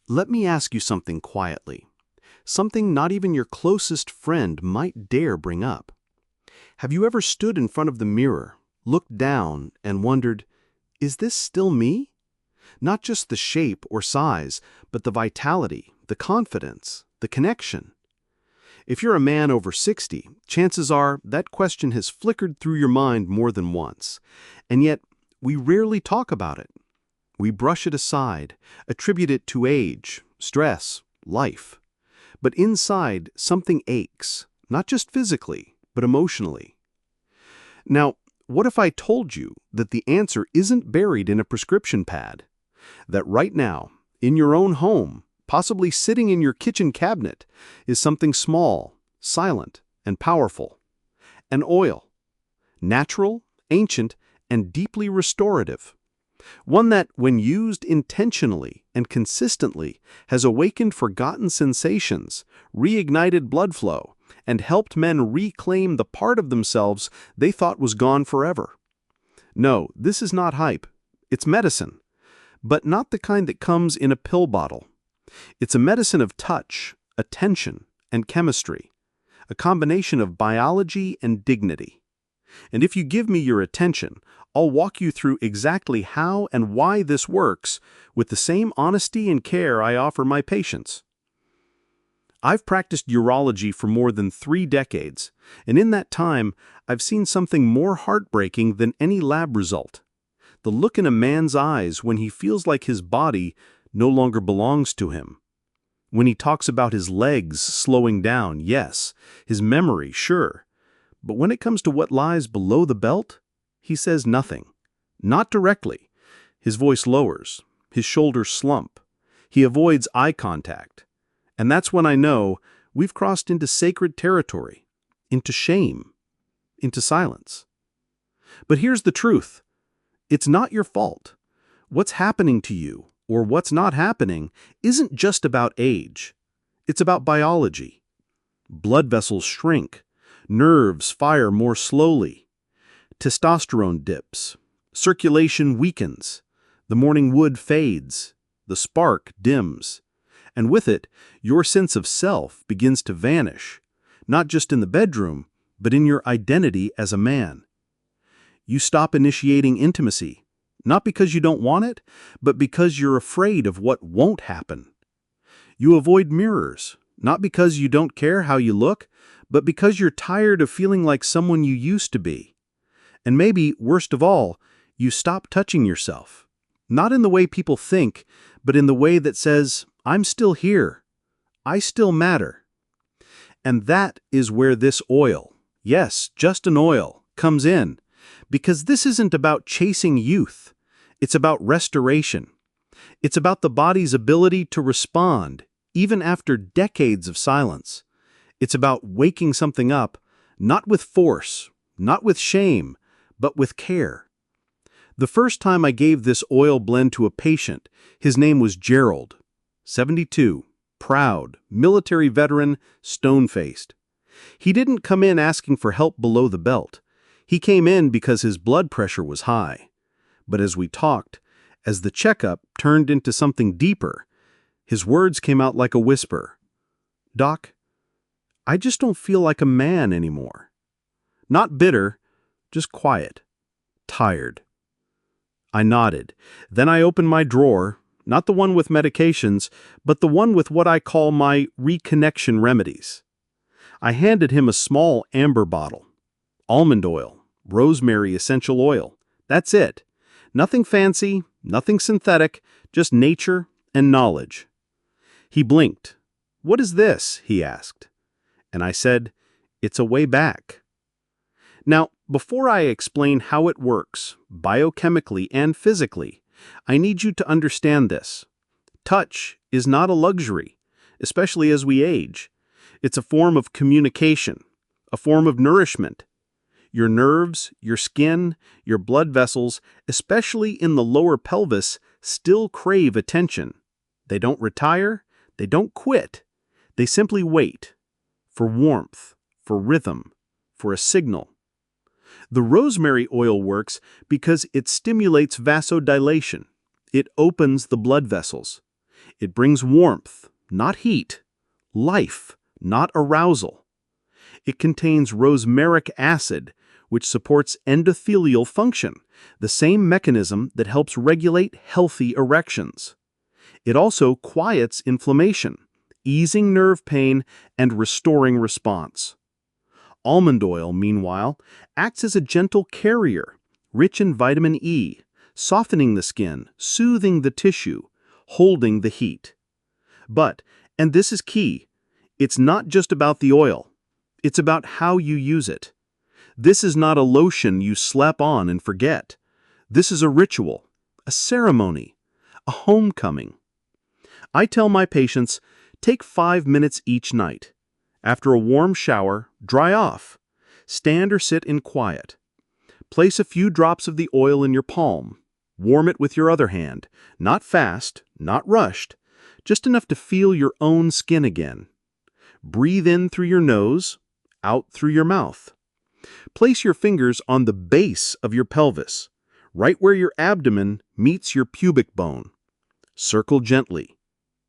Let me ask you something quietly. Something not even your closest friend might dare bring up. Have you ever stood in front of the mirror, looked down, and wondered, is this still me? Not just the shape or size, but the vitality, the confidence, the connection. If you're a man over 60, chances are that question has flickered through your mind more than once. And yet, we rarely talk about it. We brush it aside, attribute it to age, stress, life. But inside, something aches, not just physically, but emotionally. Now, what if I told you that the answer isn't buried in a prescription pad? That right now, in your own home, possibly sitting in your kitchen cabinet, is something small, silent, and powerful. An oil. Natural, ancient, and deeply restorative. One that, when used intentionally and consistently, has awakened forgotten sensations, reignited blood flow, and helped men reclaim the part of themselves they thought was gone forever. No, this is not hype. It's medicine. But not the kind that comes in a pill bottle. It's a medicine of touch, attention, and chemistry. A combination of biology and dignity. And if you give me your attention, I'll walk you through exactly how and why this works with the same honesty and care I offer my patients. I've practiced urology for more than 3 decades, and in that time, I've seen something more heartbreaking than any lab result. The look in a man's eyes when he feels like his body no longer belongs to him. When he talks about his legs slowing down, yes, his memory, sure. But when it comes to what lies below the belt, he says nothing. Not directly. His voice lowers. His shoulders slump. He avoids eye contact. And that's when I know we've crossed into sacred territory, into shame, into silence. But here's the truth. It's not your fault. What's happening to you, or what's not happening, isn't just about age. It's about biology. Blood vessels shrink. Nerves fire more slowly. Testosterone dips. Circulation weakens. The morning wood fades. The spark dims. And with it, your sense of self begins to vanish, not just in the bedroom, but in your identity as a man. You stop initiating intimacy, not because you don't want it, but because you're afraid of what won't happen. You avoid mirrors, not because you don't care how you look, but because you're tired of feeling like someone you used to be. And maybe, worst of all, you stop touching yourself, not in the way people think, but in the way that says, I'm still here. I still matter. And that is where this oil, yes, just an oil, comes in. Because this isn't about chasing youth. It's about restoration. It's about the body's ability to respond, even after decades of silence. It's about waking something up, not with force, not with shame, but with care. The first time I gave this oil blend to a patient, his name was Gerald. 72, proud, military veteran, stone-faced. He didn't come in asking for help below the belt. He came in because his blood pressure was high. But as we talked, as the checkup turned into something deeper, his words came out like a whisper. Doc, I just don't feel like a man anymore. Not bitter, just quiet, tired. I nodded. Then I opened my drawer, not the one with medications, but the one with what I call my reconnection remedies. I handed him a small amber bottle. Almond oil, rosemary essential oil. That's it. Nothing fancy, nothing synthetic, just nature and knowledge. He blinked. What is this? He asked. And I said, it's a way back. Now, before I explain how it works, biochemically and physically, I need you to understand this. Touch is not a luxury, especially as we age. It's a form of communication, a form of nourishment. Your nerves, your skin, your blood vessels, especially in the lower pelvis, still crave attention. They don't retire, they don't quit. They simply wait for warmth, for rhythm, for a signal. The rosemary oil works because it stimulates vasodilation. It opens the blood vessels. It brings warmth, not heat, life, not arousal. It contains rosmaric acid, which supports endothelial function, the same mechanism that helps regulate healthy erections. It also quiets inflammation, easing nerve pain and restoring response. Almond oil, meanwhile, acts as a gentle carrier, rich in vitamin E, softening the skin, soothing the tissue, holding the heat. But, and this is key, it's not just about the oil. It's about how you use it. This is not a lotion you slap on and forget. This is a ritual, a ceremony, a homecoming. I tell my patients, take 5 minutes each night. After a warm shower, dry off. Stand or sit in quiet. Place a few drops of the oil in your palm. Warm it with your other hand. Not fast, not rushed, just enough to feel your own skin again. Breathe in through your nose, out through your mouth. Place your fingers on the base of your pelvis, right where your abdomen meets your pubic bone. Circle gently.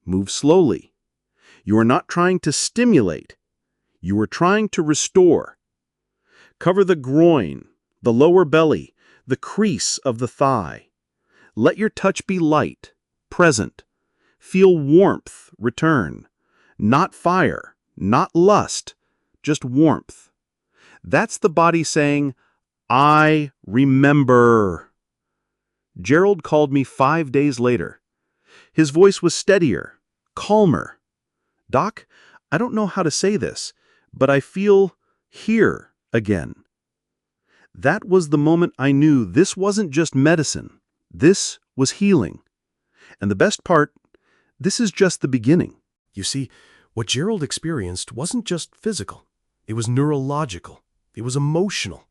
Move slowly. You are not trying to stimulate. You are trying to restore. Cover the groin, the lower belly, the crease of the thigh. Let your touch be light, present. Feel warmth return. Not fire, not lust, just warmth. That's the body saying, I remember. Gerald called me 5 days later. His voice was steadier, calmer. Doc, I don't know how to say this, but I feel here again. That was the moment I knew this wasn't just medicine. This was healing. And the best part, this is just the beginning. You see, what Gerald experienced wasn't just physical. It was neurological. It was emotional.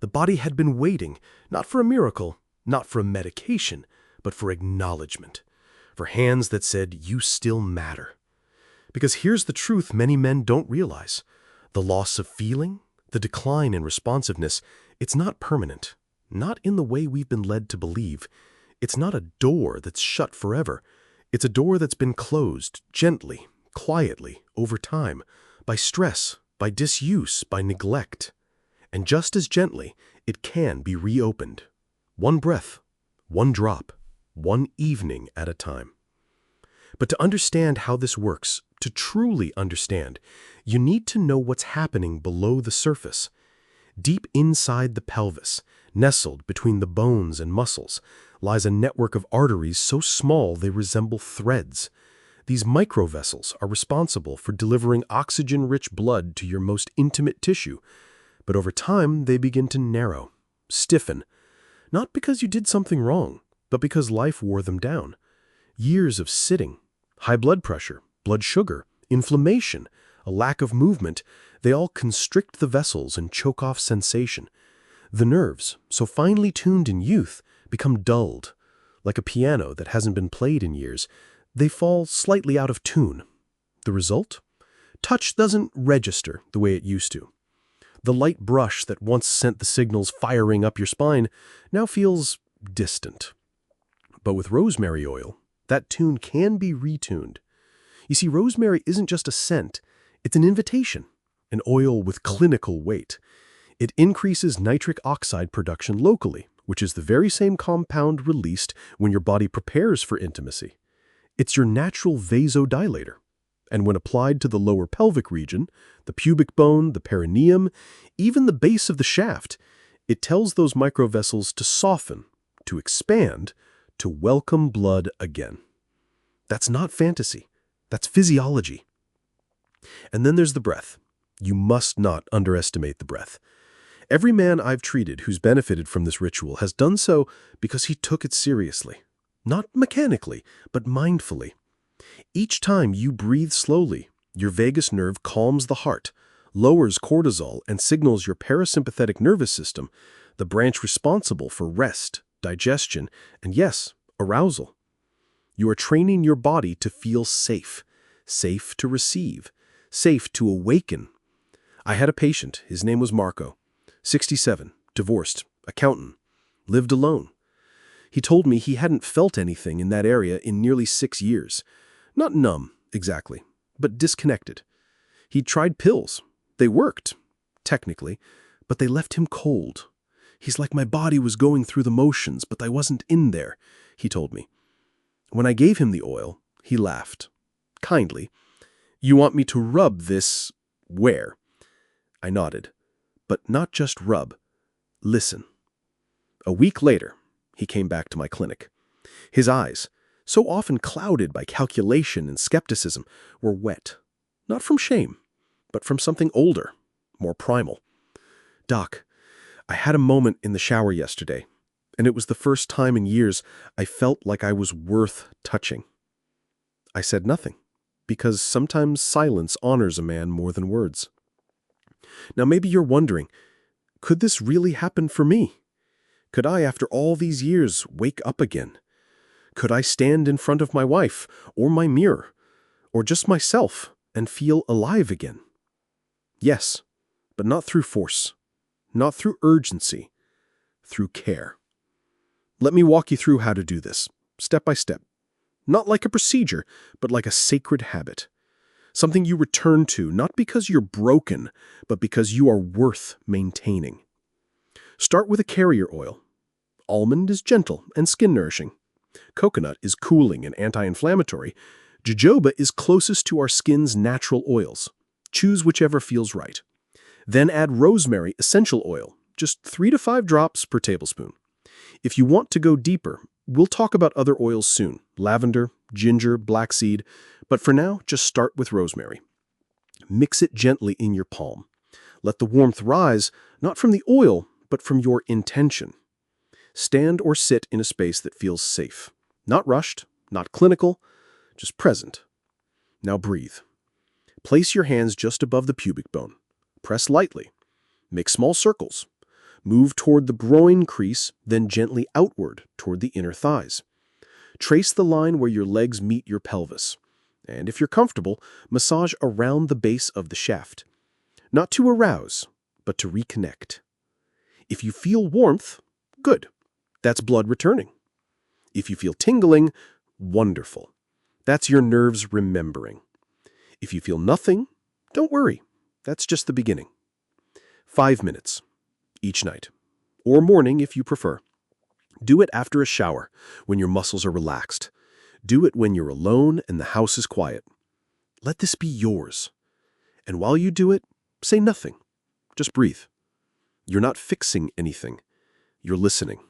The body had been waiting, not for a miracle, not for a medication, but for acknowledgement. For hands that said, you still matter. Because here's the truth many men don't realize. The loss of feeling, the decline in responsiveness, it's not permanent. Not in the way we've been led to believe. It's not a door that's shut forever. It's a door that's been closed gently, quietly, over time, by stress, by disuse, by neglect. And just as gently, it can be reopened. One breath, one drop, one evening at a time. But to understand how this works, to truly understand, you need to know what's happening below the surface. Deep inside the pelvis, nestled between the bones and muscles, lies a network of arteries so small they resemble threads. These microvessels are responsible for delivering oxygen-rich blood to your most intimate tissue, but over time they begin to narrow, stiffen, not because you did something wrong, but because life wore them down. Years of sitting, high blood pressure, blood sugar, inflammation, a lack of movement, they all constrict the vessels and choke off sensation. The nerves, so finely tuned in youth, become dulled. Like a piano that hasn't been played in years, they fall slightly out of tune. The result? Touch doesn't register the way it used to. The light brush that once sent the signals firing up your spine now feels distant. But with rosemary oil, that tune can be retuned. You see, rosemary isn't just a scent, it's an invitation, an oil with clinical weight. It increases nitric oxide production locally, which is the very same compound released when your body prepares for intimacy. It's your natural vasodilator. And when applied to the lower pelvic region, the pubic bone, the perineum, even the base of the shaft, it tells those microvessels to soften, to expand, to welcome blood again. That's not fantasy. That's physiology. And then there's the breath. You must not underestimate the breath. Every man I've treated who's benefited from this ritual has done so because he took it seriously. Not mechanically, but mindfully. Each time you breathe slowly, your vagus nerve calms the heart, lowers cortisol, and signals your parasympathetic nervous system, the branch responsible for rest, digestion, and yes, arousal. You are training your body to feel safe, safe to receive, safe to awaken. I had a patient, his name was Marco, 67, divorced, accountant, lived alone. He told me he hadn't felt anything in that area in nearly 6 years. Not numb, exactly, but disconnected. He'd tried pills. They worked, technically, but they left him cold. He's like my body was going through the motions, but I wasn't in there, he told me. When I gave him the oil, he laughed. Kindly. You want me to rub this where? I nodded. But not just rub. Listen. A week later, he came back to my clinic. His eyes, so often clouded by calculation and skepticism, were wet. Not from shame, but from something older, more primal. Doc, I had a moment in the shower yesterday, and it was the first time in years I felt like I was worth touching. I said nothing, because sometimes silence honors a man more than words. Now maybe you're wondering, could this really happen for me? Could I, after all these years, wake up again? Could I stand in front of my wife, or my mirror, or just myself, and feel alive again? Yes, but not through force, not through urgency, through care. Let me walk you through how to do this, step by step. Not like a procedure, but like a sacred habit. Something you return to, not because you're broken, but because you are worth maintaining. Start with a carrier oil. Almond is gentle and skin-nourishing. Coconut is cooling and anti-inflammatory. Jojoba is closest to our skin's natural oils. Choose whichever feels right. Then add rosemary essential oil, just 3 to 5 drops per tablespoon. If you want to go deeper, we'll talk about other oils soon, lavender, ginger, black seed, but for now, just start with rosemary. Mix it gently in your palm. Let the warmth rise, not from the oil, but from your intention. Stand or sit in a space that feels safe. Not rushed, not clinical, just present. Now breathe. Place your hands just above the pubic bone. Press lightly. Make small circles. Move toward the groin crease, then gently outward toward the inner thighs. Trace the line where your legs meet your pelvis. And if you're comfortable, massage around the base of the shaft. Not to arouse, but to reconnect. If you feel warmth, good. That's blood returning. If you feel tingling, wonderful. That's your nerves remembering. If you feel nothing, don't worry. That's just the beginning. 5 minutes each night, or morning if you prefer. Do it after a shower, when your muscles are relaxed. Do it when you're alone and the house is quiet. Let this be yours. And while you do it, say nothing. Just breathe. You're not fixing anything. You're listening.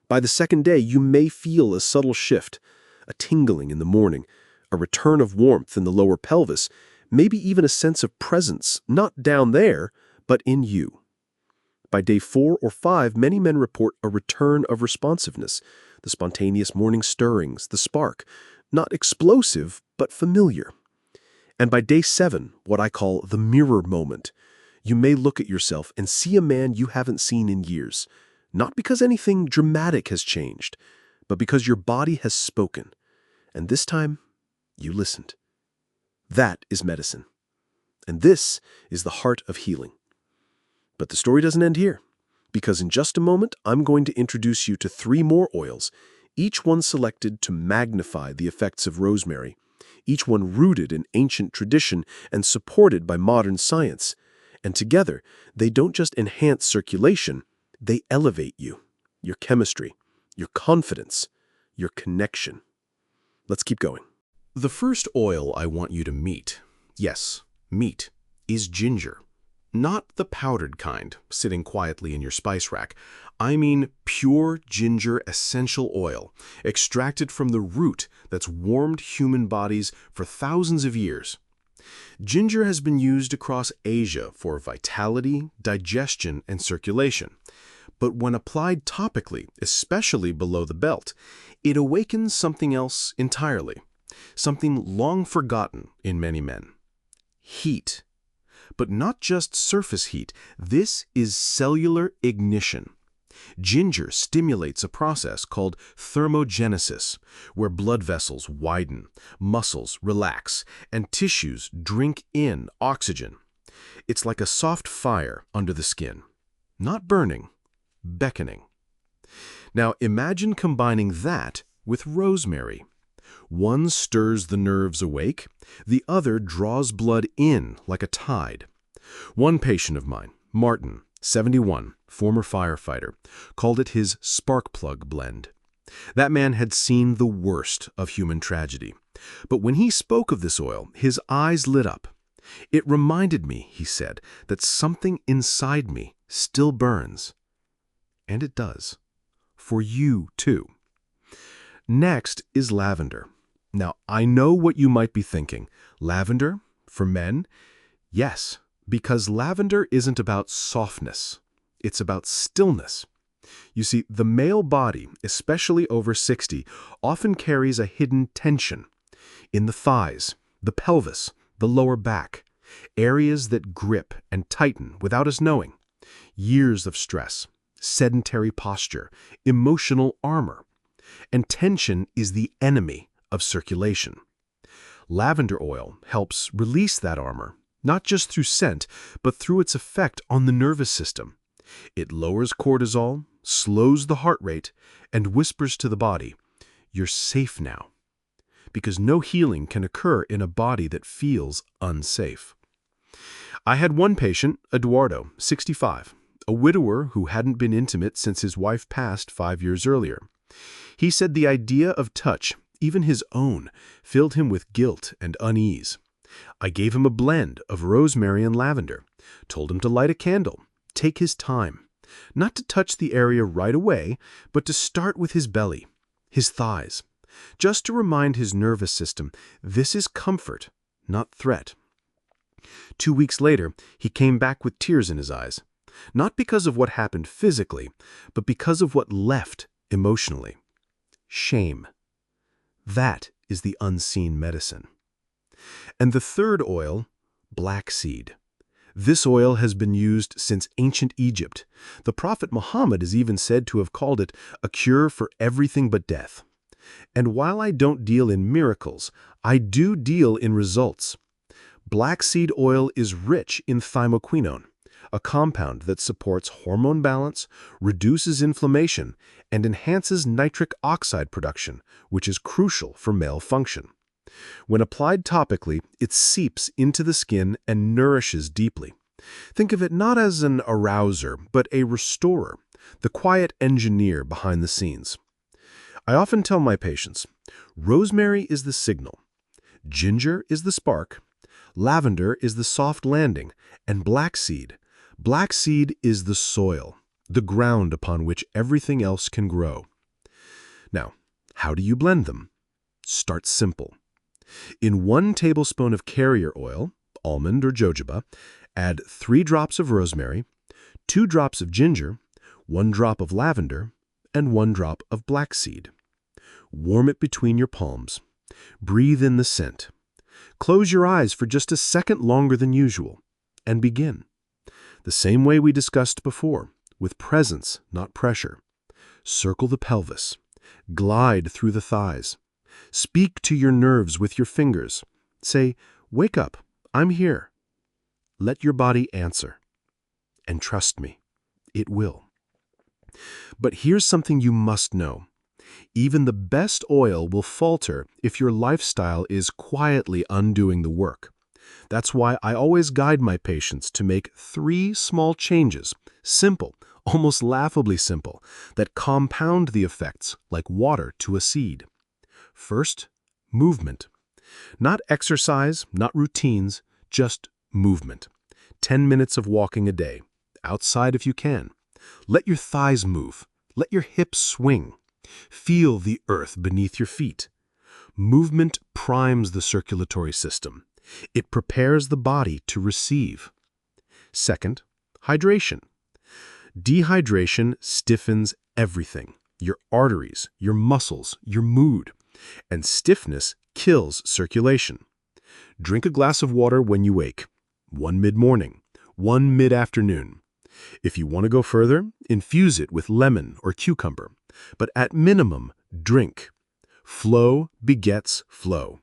By the second day, you may feel a subtle shift, a tingling in the morning, a return of warmth in the lower pelvis, maybe even a sense of presence, not down there, but in you. By day 4 or 5, many men report a return of responsiveness, the spontaneous morning stirrings, the spark, not explosive, but familiar. And by day 7, what I call the mirror moment, you may look at yourself and see a man you haven't seen in years, not because anything dramatic has changed, but because your body has spoken. And this time, you listened. That is medicine. And this is the heart of healing. But the story doesn't end here, because in just a moment, I'm going to introduce you to 3 more oils, each one selected to magnify the effects of rosemary, each one rooted in ancient tradition and supported by modern science. And together, they don't just enhance circulation, they elevate you, your chemistry, your confidence, your connection. Let's keep going. The first oil I want you to meet, yes, meet, is ginger. Not the powdered kind, sitting quietly in your spice rack. I mean pure ginger essential oil, extracted from the root that's warmed human bodies for thousands of years. Ginger has been used across Asia for vitality, digestion, and circulation. But when applied topically, especially below the belt, it awakens something else entirely, something long forgotten in many men. Heat. But not just surface heat, this is cellular ignition. Ginger stimulates a process called thermogenesis, where blood vessels widen, muscles relax, and tissues drink in oxygen. It's like a soft fire under the skin. Not burning, beckoning. Now imagine combining that with rosemary. One stirs the nerves awake, the other draws blood in like a tide. One patient of mine, Martin, 71, former firefighter, called it his spark plug blend. That man had seen the worst of human tragedy. But when he spoke of this oil, his eyes lit up. It reminded me, he said, that something inside me still burns. And it does. For you, too. Next is lavender. Now, I know what you might be thinking. Lavender? For men? Yes, because lavender isn't about softness. It's about stillness. You see, the male body, especially over 60, often carries a hidden tension in the thighs, the pelvis, the lower back, areas that grip and tighten without us knowing. Years of stress, sedentary posture, emotional armor. And tension is the enemy of circulation. Lavender oil helps release that armor, not just through scent, but through its effect on the nervous system. It lowers cortisol, slows the heart rate, and whispers to the body, "You're safe now." Because no healing can occur in a body that feels unsafe. I had one patient, Eduardo, 65, a widower who hadn't been intimate since his wife passed 5 years earlier. He said the idea of touch, even his own, filled him with guilt and unease. I gave him a blend of rosemary and lavender, told him to light a candle, take his time, not to touch the area right away, but to start with his belly, his thighs, just to remind his nervous system this is comfort, not threat. 2 weeks later, he came back with tears in his eyes, not because of what happened physically, but because of what left emotionally. Shame. That is the unseen medicine. And the third oil, black seed. This oil has been used since ancient Egypt. The Prophet Muhammad is even said to have called it a cure for everything but death. And while I don't deal in miracles, I do deal in results. Black seed oil is rich in thymoquinone, a compound that supports hormone balance, reduces inflammation, and enhances nitric oxide production, which is crucial for male function. When applied topically, it seeps into the skin and nourishes deeply. Think of it not as an arouser, but a restorer, the quiet engineer behind the scenes. I often tell my patients, rosemary is the signal, ginger is the spark, lavender is the soft landing, and black seed is the soil, the ground upon which everything else can grow. Now, how do you blend them? Start simple. In 1 tablespoon of carrier oil, almond or jojoba, add 3 drops of rosemary, 2 drops of ginger, 1 drop of lavender, and 1 drop of black seed. Warm it between your palms. Breathe in the scent. Close your eyes for just a second longer than usual, and begin. The same way we discussed before, with presence, not pressure. Circle the pelvis. Glide through the thighs. Speak to your nerves with your fingers. Say, "Wake up, I'm here." Let your body answer. And trust me, it will. But here's something you must know. Even the best oil will falter if your lifestyle is quietly undoing the work. That's why I always guide my patients to make 3 small changes, simple, almost laughably simple, that compound the effects like water to a seed. First, movement. Not exercise, not routines, just movement. 10 minutes of walking a day, outside if you can. Let your thighs move. Let your hips swing. Feel the earth beneath your feet. Movement primes the circulatory system. It prepares the body to receive. Second, hydration. Dehydration stiffens everything. Your arteries, your muscles, your mood. And stiffness kills circulation. Drink a glass of water when you wake. 1 mid-morning, 1 mid-afternoon. If you want to go further, infuse it with lemon or cucumber. But at minimum, drink. Flow begets flow.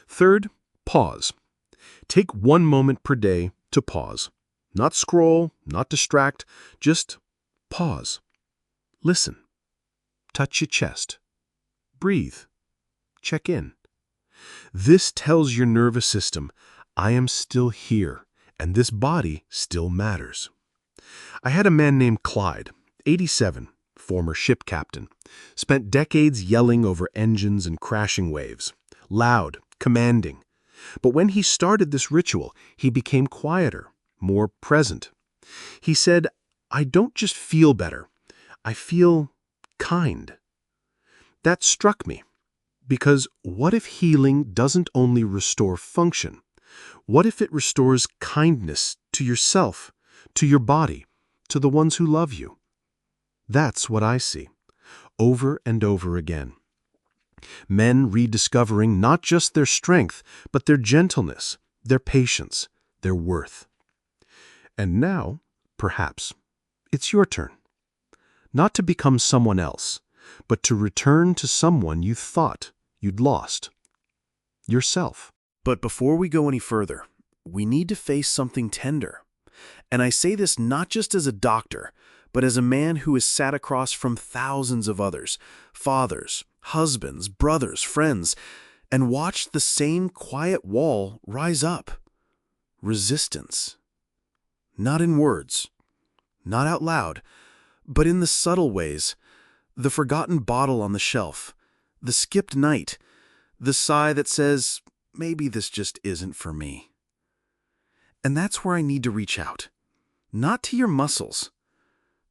Third, pause. Take 1 moment per day to pause. Not scroll, not distract, just pause. Listen. Touch your chest. Breathe. check in. This tells your nervous system, I am still here, and this body still matters. I had a man named Clyde, 87, former ship captain, spent decades yelling over engines and crashing waves, loud, commanding. But when he started this ritual, he became quieter, more present. He said, I don't just feel better, I feel kind. That struck me, because what if healing doesn't only restore function? What if it restores kindness to yourself, to your body, to the ones who love you? That's what I see, over and over again. Men rediscovering not just their strength, but their gentleness, their patience, their worth. And now, perhaps, it's your turn. Not to become someone else, but to return to someone you thought you'd lost. Yourself. But before we go any further, we need to face something tender. And I say this not just as a doctor, but as a man who has sat across from thousands of others, fathers, husbands, brothers, friends, and watched the same quiet wall rise up. Resistance. Not in words, not out loud, but in the subtle ways. The forgotten bottle on the shelf, the skipped night, the sigh that says, maybe this just isn't for me. And that's where I need to reach out. Not to your muscles,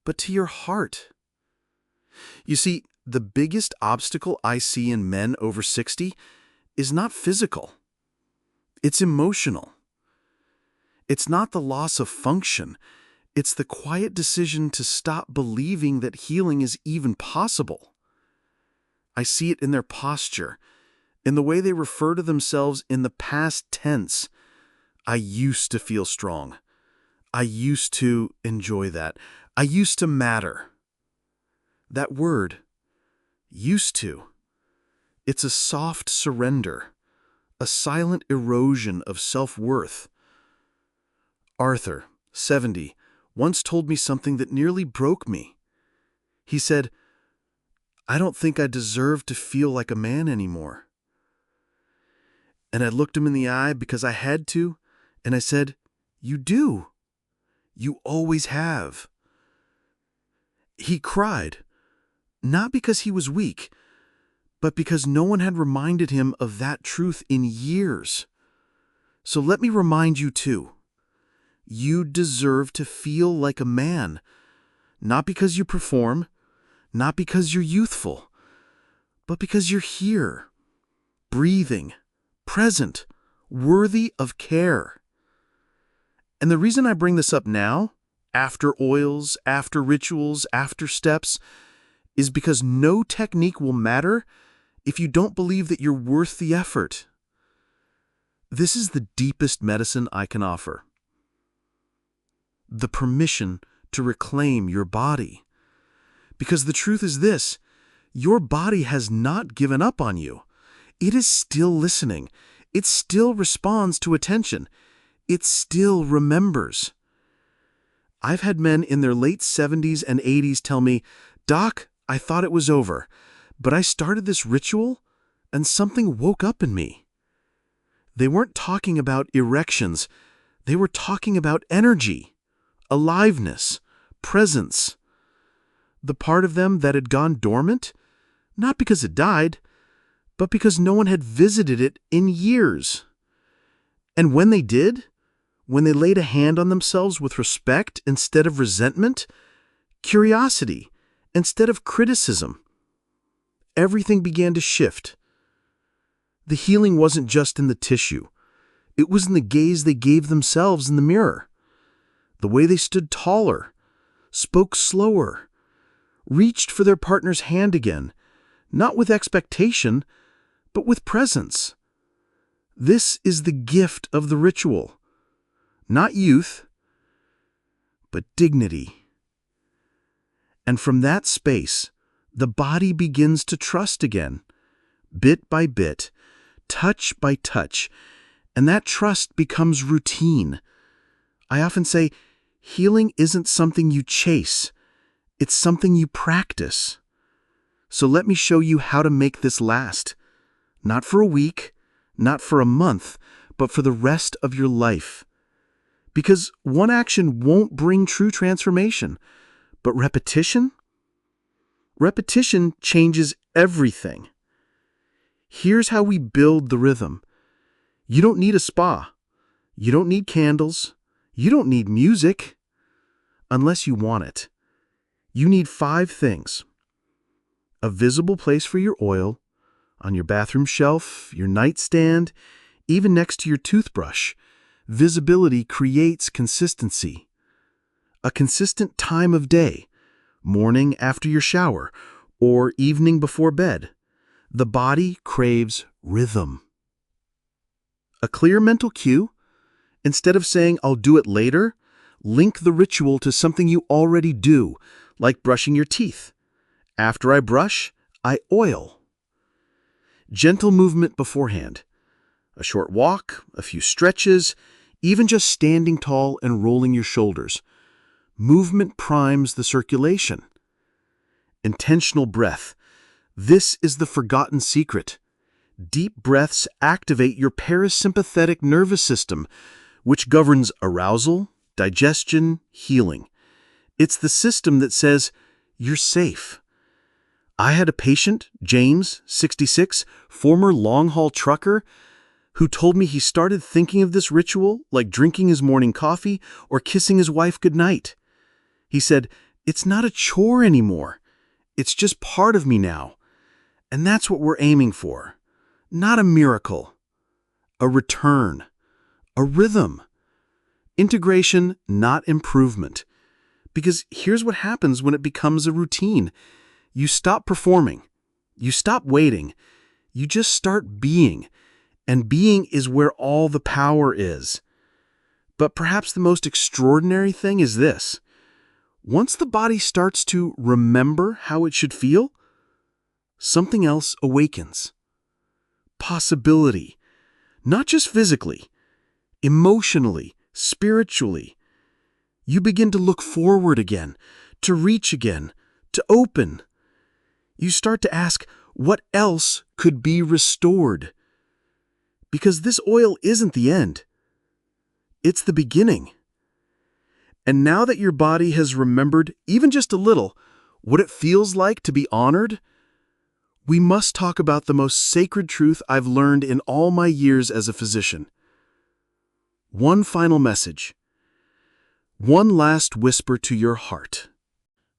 but to your heart. You see, the biggest obstacle I see in men over 60 is not physical. It's emotional. It's not the loss of function. It's the quiet decision to stop believing that healing is even possible. I see it in their posture, in the way they refer to themselves in the past tense. I used to feel strong. I used to enjoy that. I used to matter. That word, used to, it's a soft surrender, a silent erosion of self-worth. Arthur, 70, once told me something that nearly broke me. He said, I don't think I deserve to feel like a man anymore. And I looked him in the eye because I had to, and I said, you do. You always have. He cried, not because he was weak, but because no one had reminded him of that truth in years. So let me remind you too. You deserve to feel like a man, not because you perform, not because you're youthful, but because you're here, breathing, present, worthy of care. And the reason I bring this up now, after oils, after rituals, after steps, is because no technique will matter if you don't believe that you're worth the effort. This is the deepest medicine I can offer. The permission to reclaim your body. Because the truth is this, your body has not given up on you. It is still listening. It still responds to attention. It still remembers. I've had men in their late 70s and 80s tell me, Doc, I thought it was over, but I started this ritual and something woke up in me. They weren't talking about erections. They were talking about energy, aliveness, presence. The part of them that had gone dormant, not because it died, but because no one had visited it in years. And when they did, when they laid a hand on themselves with respect instead of resentment, curiosity instead of criticism, everything began to shift. The healing wasn't just in the tissue. It was in the gaze they gave themselves in the mirror, the way they stood taller, spoke slower, reached for their partner's hand again, not with expectation, but with presence. This is the gift of the ritual. Not youth, but dignity. And from that space, the body begins to trust again, bit by bit, touch by touch, and that trust becomes routine. I often say, healing isn't something you chase, it's something you practice. So let me show you how to make this last. Not for a week, not for a month, but for the rest of your life. Because one action won't bring true transformation, but repetition? Repetition changes everything. Here's how we build the rhythm. You don't need a spa. You don't need candles. You don't need music. Unless you want it. You need 5 things. A visible place for your oil, on your bathroom shelf, your nightstand, even next to your toothbrush. Visibility creates consistency. A consistent time of day, morning after your shower, or evening before bed. The body craves rhythm. A clear mental cue. Instead of saying, "I'll do it later," link the ritual to something you already do, like brushing your teeth. After I brush, I oil. Gentle movement beforehand. A short walk, a few stretches, even just standing tall and rolling your shoulders. Movement primes the circulation. Intentional breath. This is the forgotten secret. Deep breaths activate your parasympathetic nervous system, which governs arousal, digestion, healing. It's the system that says, "You're safe." I had a patient, James, 66, former long-haul trucker, who told me he started thinking of this ritual like drinking his morning coffee or kissing his wife goodnight. He said, "It's not a chore anymore. It's just part of me now." And that's what we're aiming for. Not a miracle. A return. A rhythm. Integration, not improvement. Because here's what happens when it becomes a routine. You stop performing. You stop waiting. You just start being. And being is where all the power is. But perhaps the most extraordinary thing is this. Once the body starts to remember how it should feel, something else awakens. Possibility. Not just physically, emotionally, spiritually. You begin to look forward again, to reach again, to open. You start to ask, what else could be restored? Because this oil isn't the end. It's the beginning. And now that your body has remembered, even just a little, what it feels like to be honored, we must talk about the most sacred truth I've learned in all my years as a physician. One final message. One last whisper to your heart.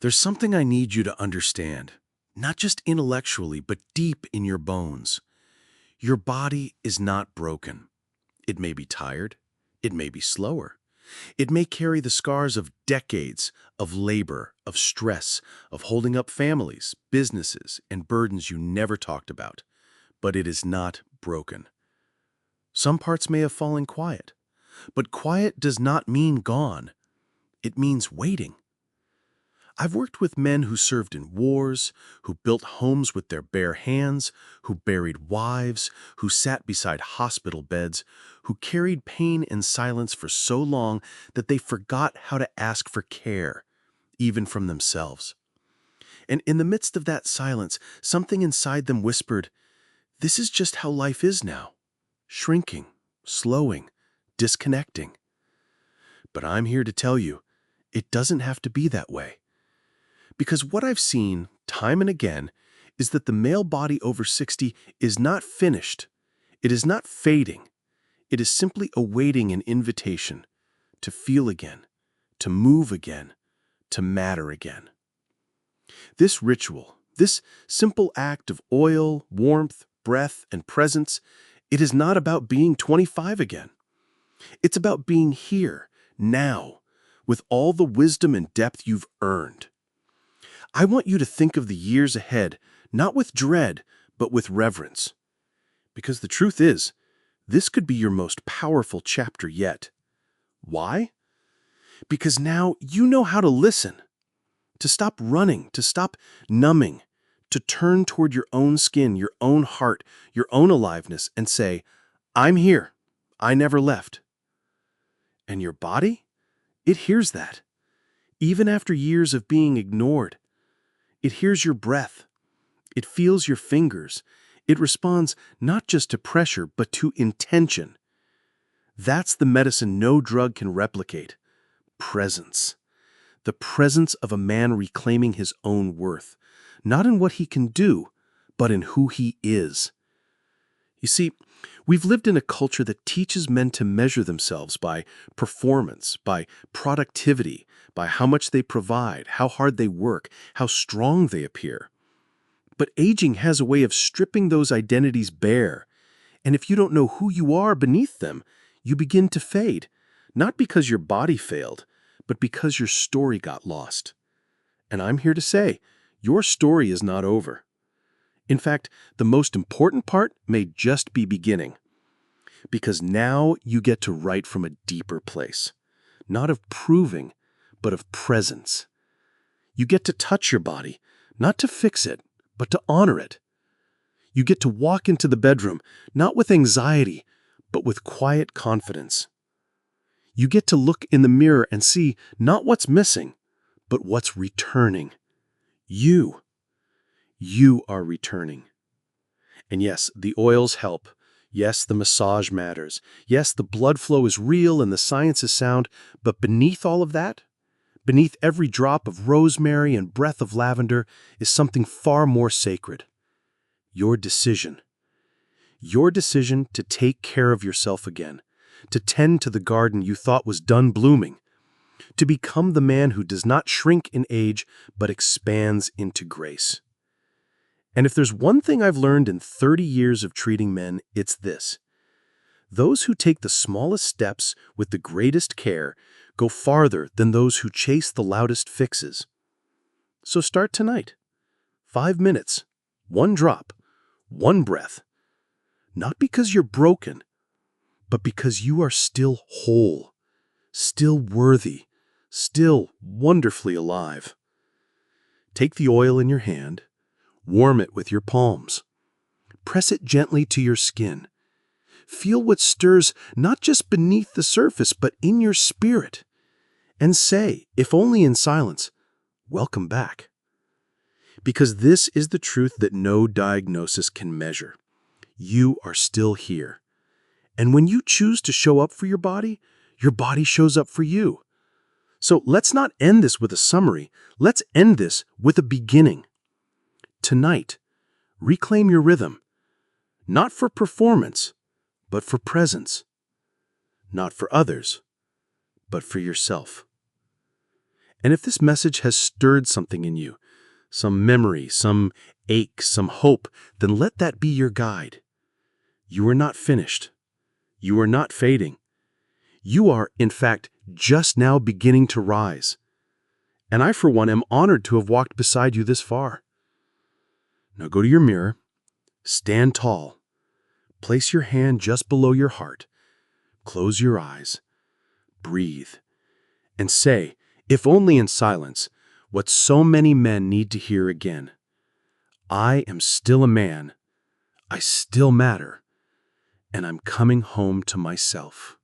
There's something I need you to understand, not just intellectually, but deep in your bones. Your body is not broken. It may be tired. It may be slower. It may carry the scars of decades of labor, of stress, of holding up families, businesses, and burdens you never talked about. But it is not broken. Some parts may have fallen quiet, but quiet does not mean gone. It means waiting. I've worked with men who served in wars, who built homes with their bare hands, who buried wives, who sat beside hospital beds, who carried pain in silence for so long that they forgot how to ask for care, even from themselves. And in the midst of that silence, something inside them whispered, "This is just how life is now, shrinking, slowing, disconnecting." But I'm here to tell you, it doesn't have to be that way. Because what I've seen time and again is that the male body over 60 is not finished. It is not fading. It is simply awaiting an invitation to feel again, to move again, to matter again. This ritual, this simple act of oil, warmth, breath, and presence, it is not about being 25 again. It's about being here, now, with all the wisdom and depth you've earned. I want you to think of the years ahead, not with dread, but with reverence. Because the truth is, this could be your most powerful chapter yet. Why? Because now you know how to listen, to stop running, to stop numbing, to turn toward your own skin, your own heart, your own aliveness, and say, "I'm here. I never left." And your body? It hears that. Even after years of being ignored. It hears your breath. It feels your fingers. It responds not just to pressure, but to intention. That's the medicine no drug can replicate. Presence. The presence of a man reclaiming his own worth, not in what he can do, but in who he is. You see, we've lived in a culture that teaches men to measure themselves by performance, by productivity, by how much they provide, how hard they work, how strong they appear. But aging has a way of stripping those identities bare, and if you don't know who you are beneath them, you begin to fade, not because your body failed, but because your story got lost. And I'm here to say, your story is not over. In fact, the most important part may just be beginning. Because now you get to write from a deeper place, not of proving, but of presence. You get to touch your body, not to fix it, but to honor it. You get to walk into the bedroom, not with anxiety, but with quiet confidence. You get to look in the mirror and see not what's missing, but what's returning. You. You are returning. And yes, the oils help. Yes, the massage matters. Yes, the blood flow is real and the science is sound, but beneath all of that, beneath every drop of rosemary and breath of lavender, is something far more sacred. Your decision. Your decision to take care of yourself again, to tend to the garden you thought was done blooming, to become the man who does not shrink in age but expands into grace. And if there's one thing I've learned in 30 years of treating men, it's this. Those who take the smallest steps with the greatest care go farther than those who chase the loudest fixes. So start tonight. 5 minutes, 1 drop, 1 breath. Not because you're broken, but because you are still whole, still worthy, still wonderfully alive. Take the oil in your hand, warm it with your palms. Press it gently to your skin. Feel what stirs not just beneath the surface, but in your spirit. And say, if only in silence, welcome back. Because this is the truth that no diagnosis can measure. You are still here. And when you choose to show up for your body shows up for you. So let's not end this with a summary. Let's end this with a beginning. Tonight, reclaim your rhythm. Not for performance, but for presence. Not for others, but for yourself. And if this message has stirred something in you, some memory, some ache, some hope, then let that be your guide. You are not finished. You are not fading. You are, in fact, just now beginning to rise. And I, for one, am honored to have walked beside you this far. Now go to your mirror, stand tall, place your hand just below your heart, close your eyes, breathe, and say, if only in silence, what so many men need to hear again. I am still a man, I still matter, and I'm coming home to myself.